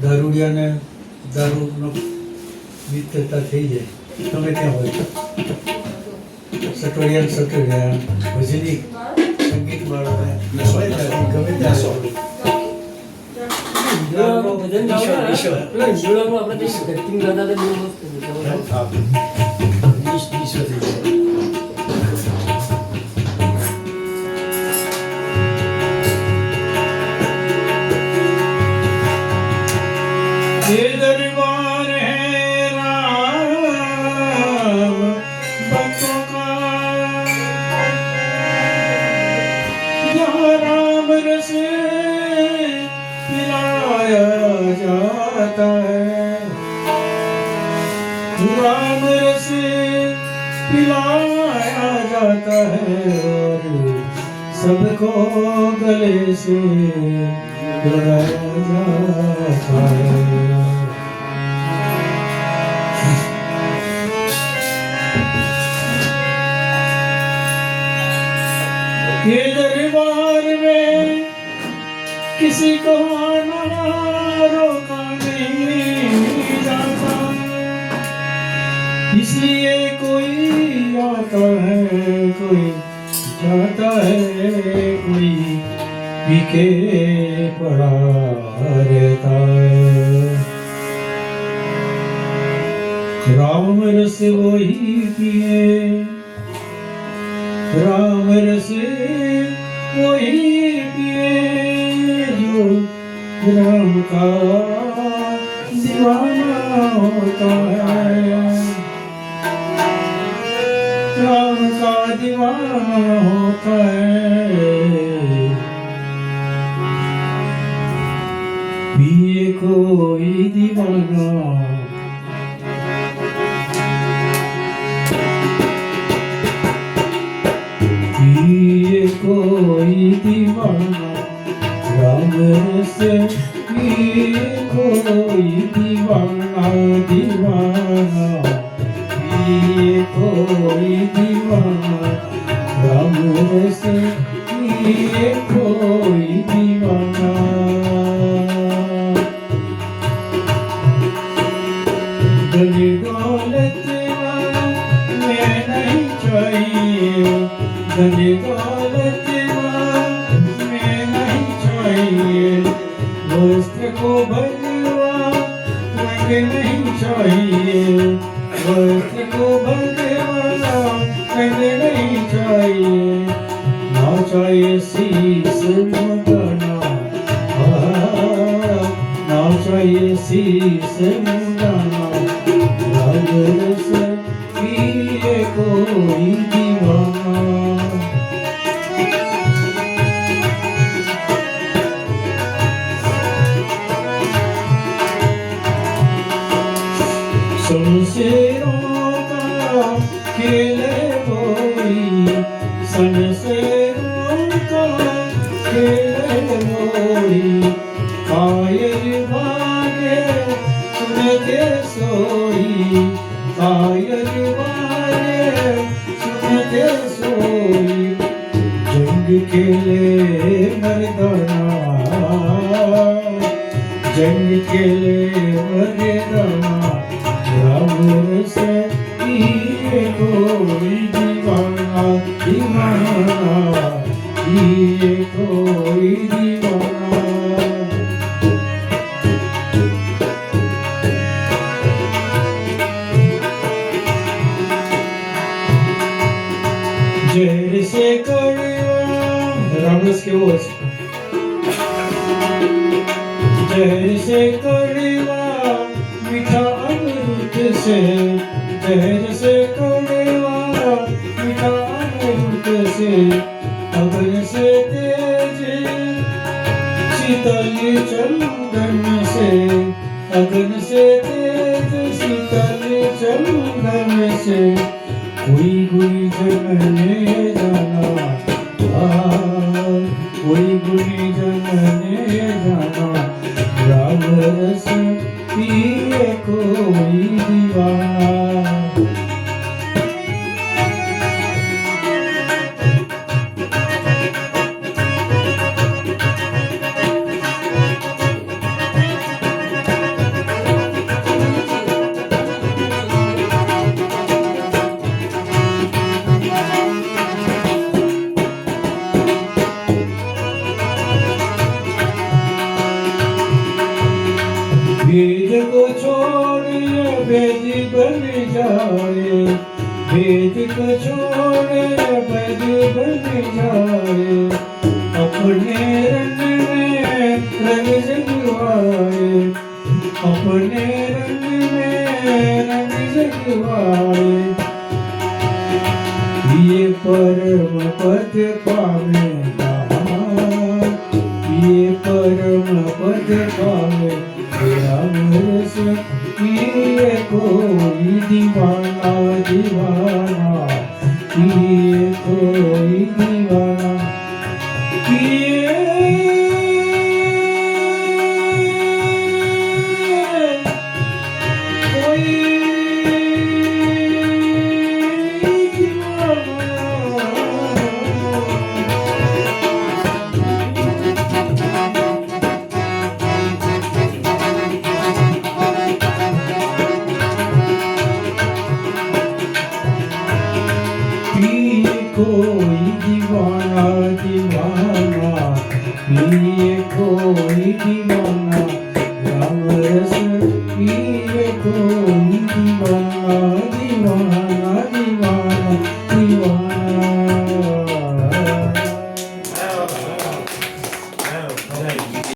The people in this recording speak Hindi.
દારૂડિયાને દારૂનો મિત્રતા થઈ જાય, તમે ત્યાં હોય સટોડિયા ભજની સંગીત વાળાને ગમે ત્યાં ये दरबार है राम भक्तों का, यहाँ राम रस पिलाया जाता है, राम रस पिलाया जाता है और सबको गले से लगाया जाता है। ये दरबार में किसी को आना रोका नहीं जाता, इसलिए कोई आता है कोई जाता है, कोई पीके पड़ा रहता है। राम रस वही पिए, राम रस वही पिए जो राम का दीवाना होता है, राम का दीवाना होता है। पिए कोई दीवाना, पिए कोई दीवाना, राम रस पिए कोई दीवाना, दीवाना पिए कोई दीवाना, राम रस पिए कोई दीवाना। धन दौलत में नहीं चाहिए, धन दौलत में नहीं चाहिए, वस्त्र को भगवा रंग नहीं चाहिए, वस्त्र को भगवा रंग नहीं चाहिए, ना चाहिए शीश मुंडाना, ना चाहिए शीश मुंडाना, राम रस पिए कोई दीवाना। शमशेरों का खेल कोई, शमशेरों का खेल कोई, कायल भागे सुनते सोई, कायल भागे सुनते सोई, जंग खेले मर्दाना, जंग खेले मर्दाना, राम रस पिए कोई दीवाना, दीवाना पिए कोई दीवाना। जहर से कड़वा राम रस के वो जहर से कड़वा मीठा अमृत से, जहर से कड़वा मीठा अमृत से, अगर से तेज शीतल चंदन से, अगन से तेज शीतल चंदन से, कोई गुंजन ने जाना, कोई गुंजन ने जाना, राम रस पिए कोई दीवाना। भेद को छोड़ भेद बन जाए, भेद को छोड़ भेद बन जाए, अपने रंग में रंग जगवाए, अपने रंग में रंग जगवाए, ये परम पद पावे ये परम पद पावे राम रस ये कोई दीवाना दीवाना ये कोई दीवाना ये कोई कोई दीवाना दीवाना ये कोई दीवाना राम रस ये कोई दीवाना